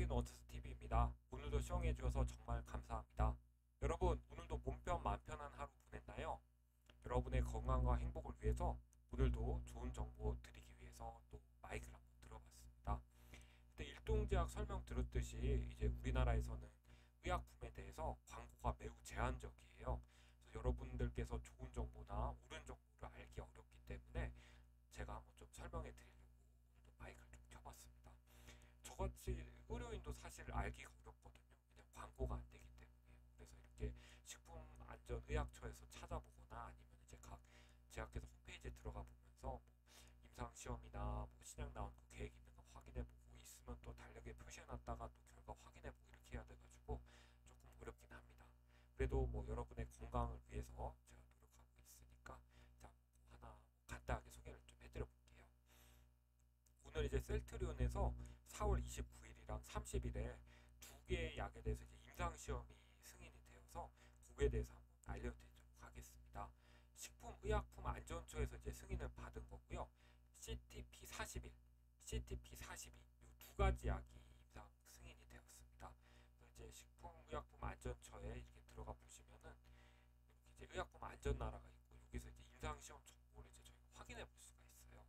반짝이는 원투스TV입니다. 오늘도 시청해 주셔서 정말 감사합니다. 여러분, 오늘도 몸편 마음 편한 하루 보냈나요? 여러분의 건강과 행복을 위해서 오늘도 좋은 정보 드리기 위해서 또 마이크를 한번 들어봤습니다. 근데 일동제약 설명 들었듯이 이제 우리나라에서는 의약품에 대해서 광고가 매우 제한적이에요. 그래서 여러분들께서 좋은 정보나 옳은 정보를 알기 어렵기 때문에 제가 한번 좀 설명해 드리려고 오늘도 마이크를 좀 켜봤습니다. 저같이 의료인도 사실 알기가 어렵거든요. 그냥 광고가 안 되기 때문에. 그래서 이렇게 식품안전의약처에서 찾아보거나 아니면 이제 각 제약회사 홈페이지에 들어가 보면서 뭐 임상 시험이나 뭐 신약 나온 그 계획 있는 거 확인해보고 있으면 또 달력에 표시해놨다가 또 결과 확인해보고 이렇게 해야 돼가지고 조금 어렵긴 합니다. 그래도 뭐 여러분의 건강을 위해서 제가 노력하고 있으니까 자, 뭐 하나 간단하게 소개를 좀 해드려볼게요. 오늘 이제 셀트리온에서 4월 29일이랑 30일에 두 개의 약에 대해서 이제 임상 시험이 승인이 되어서 그거에 대해서 한번 알려드리도록 하겠습니다. 식품의약품안전처에서 이제 승인을 받은 거고요. CTP41, CTP42 이 두 가지 약이 임상 승인이 되었습니다. 그래서 이제 식품의약품안전처에 이렇게 들어가 보시면은 이렇게 이제 의약품 안전나라가 있고 여기서 이제 임상 시험 정보를 이제 저희가 확인해 볼 수가 있어요.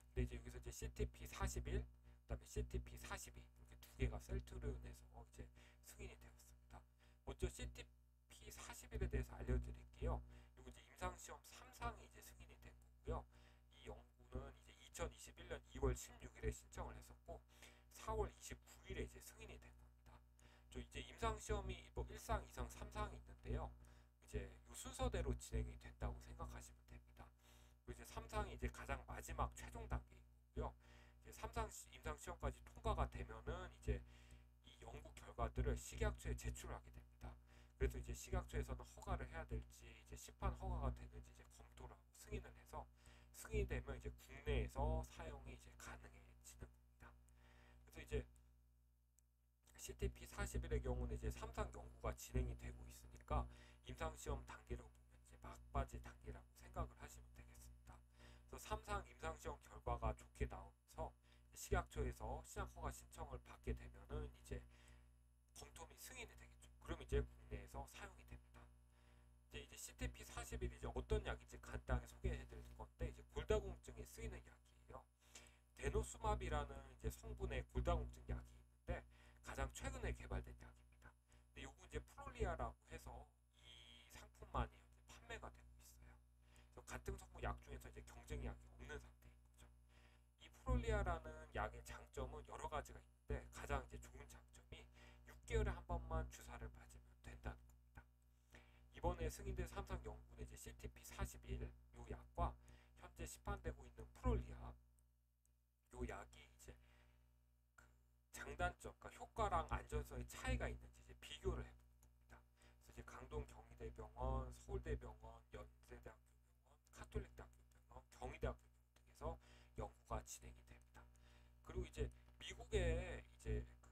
근데 이제 여기서 이제 CTP41, 그다음에 CTP42 이렇게 두 개가 셀트리온에서 이제 승인이 되었습니다. 먼저 CTP41에 대해서 알려드릴게요. 이거 이제 임상시험 3상이 이제 승인이 된 거고요. 이 연구는 이제 2021년 2월 16일에 신청을 했었고 4월 29일에 이제 승인이 된 겁니다. 저 이제 임상시험이 뭐 1상, 2상, 3상이 있는데요. 이제 이 순서대로 진행이 된다고 생각하시면 됩니다. 그리고 이제 3상이 이제 가장 마지막 최종 단계이고요. 이제 3상 임상 시험까지 통과가 되면은 이제 이 연구 결과들을 식약처에 제출하게 됩니다. 그래서 이제 식약처에서는 허가를 해야 될지 이제 시판 허가가 되는지 이제 검토를 하고 승인을 해서 승인이 되면 이제 국내에서 사용이 이제 가능해지는 겁니다. 그래서 이제 CTP41의 경우는 이제 3상 연구가 진행이 되고 있으니까 임상시험 단계로 보면 이제 막바지 단계라고 생각을 하시면 되겠습니다. 그래서 3상 임상시험 결과가 좋게 나오면서 식약처에서 시장허가 신청을 받게 되면은 이제 검토 및 승인이 되겠죠. 그럼 이제 국내에서 사용이 됩니다. 이제 CTP41 이제 어떤 약인지 간단하게 소개해 드릴 건데 이제 골다공증에 쓰이는 약이에요. 데노스마비라는 이제 성분의 골다공증 약이 있는데 가장 최근에 개발된 약입니다. 근데 요거 이제 프롤리아라고 해서 이 상품만이 이제 판매가 되고 있어요. 그래서 같은 성분 약 중에서 이제 경쟁 약이 없는 상태인 거죠. 이 프롤리아라는 약의 장점은 여러 가지가 있는데 가장 이제 좋은 장점이 6개월에 한 번만 주사를 맞으면 된다는 겁니다. 이번에 승인된 삼상 연구는 이제 CTP41 요 약과 현재 시판되고 있는 프롤리아 요 약이 이제 그 장단점, 그러니까 효과랑 안전성의 차이가 있는지 이제 비교를 해볼 겁니다. 그래서 이제 강동 경희대병원, 서울대병원, 연세대학교병원, 카톨릭대학교병원, 경희대학교병원 등에서 연구가 진행이 됩니다. 그리고 이제 미국에 이제 그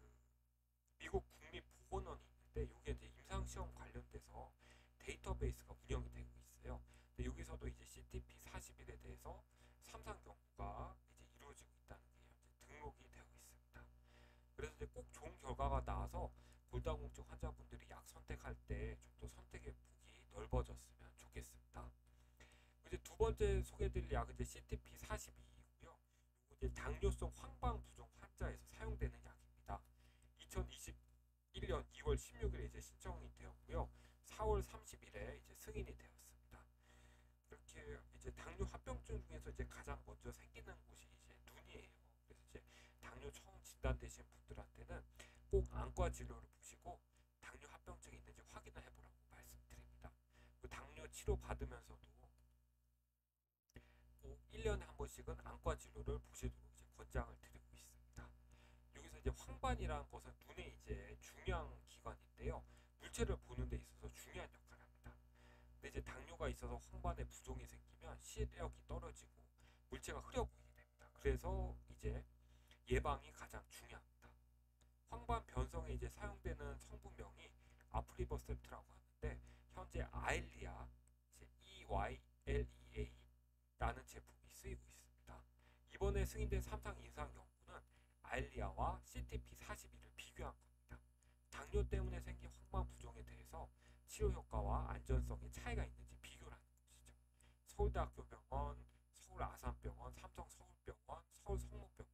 미국 국립보건원이 있는데 이게 이제 임상시험 관련돼서 데이터베이스가 운영이 되고 있어요. 근데 여기서도 이제 CTP41에 대해서 삼상 연구가 이제 이루어지고 있다는 게 현재 등록이 되어 있습니다. 그래서 이제 꼭 좋은 결과가 나와서 골다공증 환자분들이 약 선택할 때 좀 더 선택의 폭이 넓어졌으면 좋겠습니다. 이제 두 번째 소개드릴 약은 이제 CTP42이고요. 이제 당뇨성 황방 부종 환자에서 사용되는 약입니다. 2021년 2월 16일에 이제 신청이 되었고요. 4월 30일에 이제 승인이 되었습니다. 이렇게 이제 당뇨 합병증 중에서 이제 가장 먼저 생기는 곳이 이제 눈이에요. 그래서 이제 당뇨 처음 진단되신 분들한테는 꼭 안과 진료를 보시고 당뇨 합병증이 있는지 확인을 해보라고 말씀드립니다. 그 당뇨 치료 받으면서도 꼭 1년에 한 번씩은 안과 진료를 보시도록 이제 권장을 드리고 있습니다. 여기서 이제 황반이라는 것은 눈의 이제 중요한 기관인데요. 물체를 보는 데 있어서 중요한 역할을 합니다. 근데 이제 당뇨가 있어서 황반에 부종이 생기면 시력이 떨어지고 물체가 흐려 보이게 됩니다. 그래서 이제 예방이 가장 중요합니다. 황반 변성에 이제 사용되는 성분명이 아프리버셉트라고 하는데 현재 아일리아 이제 EYLEA라는 제품이 쓰이고 있습니다. 이번에 승인된 3상 임상 연구는 아일리아와 CTP41을 비교한 겁니다. 당뇨 때문에 생긴 황반 부종에 대해서 치료 효과와 안전성에 차이가 있는지 비교를 하는 것이죠. 서울대학교 병원, 서울아산병원, 삼성서울병원, 서울성모병원,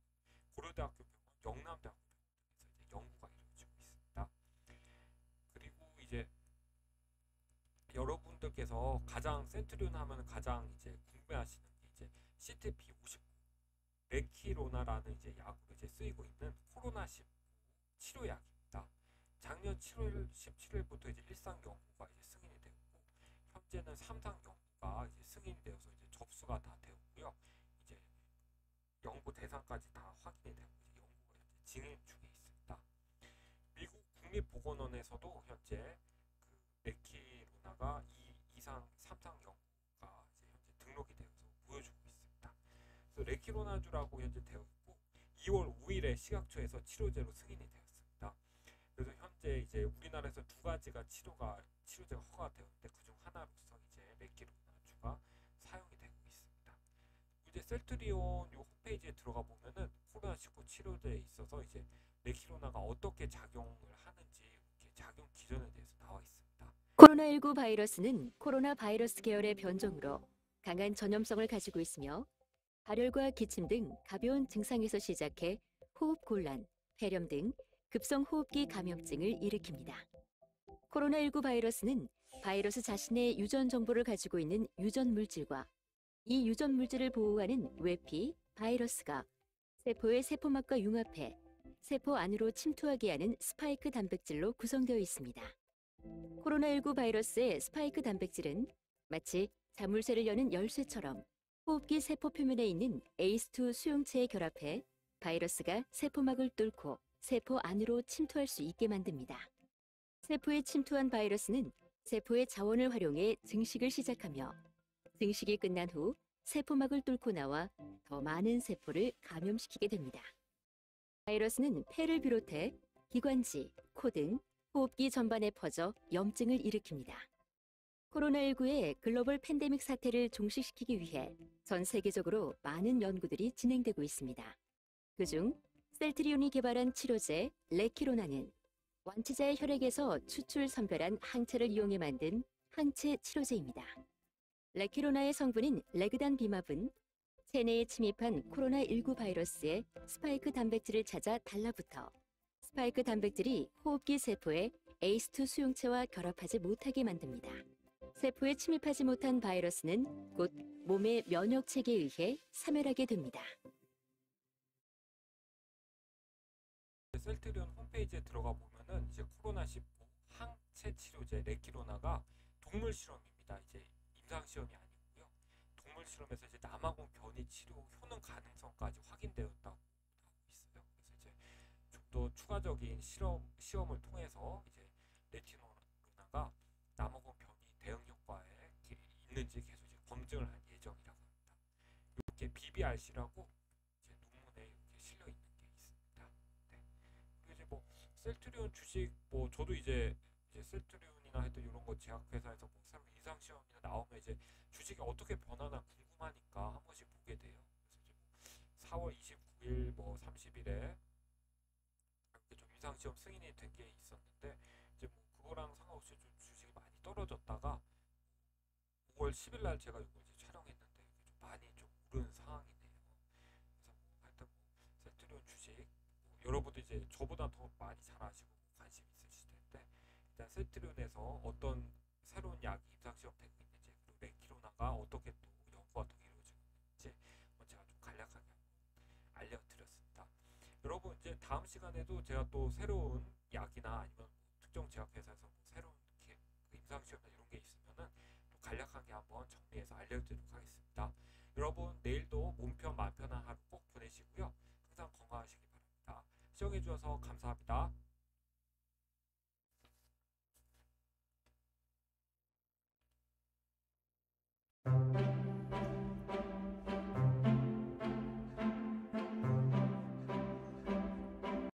고려대학교 병원, 영남대학교 병원 등에서 이제 연구가 이루어지고 있습니다. 그리고 이제 여러분들께서 가장 센트리온 하면 가장 이제 궁금해하시는 게 이제 CTP59 레키로나라는 이제 약으로 이제 쓰이고 있는 코로나19 치료약입니다. 작년 7월 17일부터 이제 1상 연구가 이제 승인이 되었고 현재는 3상 연구가 이제 승인이 되어서 이제 접수가 다 되었고요. 이제 연구 대상까지 다 확인이 되고 이제 연구가 현재 진행 중에 있습니다. 미국 국립보건원에서도 현재 그 레키로나가 2상, 3상 연구가 이제 현재 등록이 되어서 보여주고 있습니다. 그래서 레키로나주라고 현재 되어 있고 2월 5일에 식약처에서 치료제로 승인이 되었습니다. 그래서 현재 이제 우리나라에서 두 가지가 치료제가 허가되었는데 그중 하나로서 이제 레키로나주가 사용이 되고 있습니다. 이제 셀트리온 요 홈페이지에 들어가 보면은 코로나19 치료제에 있어서 이제 레키로나가 어떻게 작용을 하는지 이렇게 작용 기전에 대해서 나와 있습니다. 코로나19 바이러스는 코로나 바이러스 계열의 변종으로 강한 전염성을 가지고 있으며 발열과 기침 등 가벼운 증상에서 시작해 호흡 곤란, 폐렴 등 급성 호흡기 감염증을 일으킵니다. 코로나19 바이러스는 바이러스 자신의 유전 정보를 가지고 있는 유전 물질과 이 유전 물질을 보호하는 외피, 바이러스가 세포의 세포막과 융합해 세포 안으로 침투하게 하는 스파이크 단백질로 구성되어 있습니다. 코로나19 바이러스의 스파이크 단백질은 마치 자물쇠를 여는 열쇠처럼 호흡기 세포 표면에 있는 ACE2 수용체에 결합해 바이러스가 세포막을 뚫고 세포 안으로 침투할 수 있게 만듭니다. 세포에 침투한 바이러스는 세포의 자원을 활용해 증식을 시작하며 증식이 끝난 후 세포막을 뚫고 나와 더 많은 세포를 감염시키게 됩니다. 바이러스는 폐를 비롯해 기관지, 코 등 호흡기 전반에 퍼져 염증을 일으킵니다. 코로나19의 글로벌 팬데믹 사태를 종식시키기 위해 전 세계적으로 많은 연구들이 진행되고 있습니다. 그중 셀트리온이 개발한 치료제 레키로나는 완치자의 혈액에서 추출 선별한 항체를 이용해 만든 항체 치료제입니다. 레키로나의 성분인 레그단비맙은 체내에 침입한 코로나19 바이러스의 스파이크 단백질을 찾아 달라붙어 스파이크 단백질이 호흡기 세포의 ACE2 수용체와 결합하지 못하게 만듭니다. 세포에 침입하지 못한 바이러스는 곧 몸의 면역 체계에 의해 사멸하게 됩니다. 셀트리온 홈페이지에 들어가 보면은 이제 코로나19 항체 치료제 레키로나가 동물 실험입니다. 이제 임상 시험이 아니고요. 동물 실험에서 이제 남아공 변이 치료 효능 가능성까지 확인되었다고 하고 있어요. 그래서 이제 좀 더 추가적인 시험을 통해서 이제 레키로나가 남아공 변이 대응 효과에 있는지 계속 이제 검증을 할 예정이라고 합니다. 이렇게 BBRC라고 이제 논문에 이렇게 실려 있는 게 있습니다. 네. 그리고 이제 뭐 셀트리온 주식 뭐 저도 이제 셀트리온이나 하여튼 이런 거 제약회사에서 뭐 새로 임상 시험이나 나오면 이제 주식이 어떻게 변하나 궁금하니까 한 번씩 보게 돼요. 그래서 이제 뭐 4월 29일 뭐 30일에 이렇게 좀 임상 시험 승인이 된 게 있었는데 이제 뭐 그거랑 상관없이 좀 주식이 많이 떨어졌다가 5월 10일 날 제가 이거 이제 촬영했는데 이게 좀 많이 좀 오른 상황이네요. 그래서 뭐 하여튼 뭐 셀트리온 주식 뭐 여러분도 이제 저보다 더 많이 잘 아시고 뭐 관심 있으실 텐데 일단 셀트리온에서 어떤 새로운 약이 임상 시험 되고 있는지 그리고 레키로나가 어떻게 또 연구가 더 이루어지고 있는지 제가 좀 간략하게 알려드렸습니다. 여러분 이제 다음 시간에도 제가 또 새로운 약이나 아니면 뭐 특정 제약회사에서 뭐 새로운 그 임상 시험이나 이런 게 있으면은 또 간략하게 한번 정리해서 알려드리도록 하겠습니다. 여러분 내일도 몸편 마음 편한 하루 꼭 보내시고요. 항상 건강하시기 바랍니다. 시청해 주셔서 감사합니다.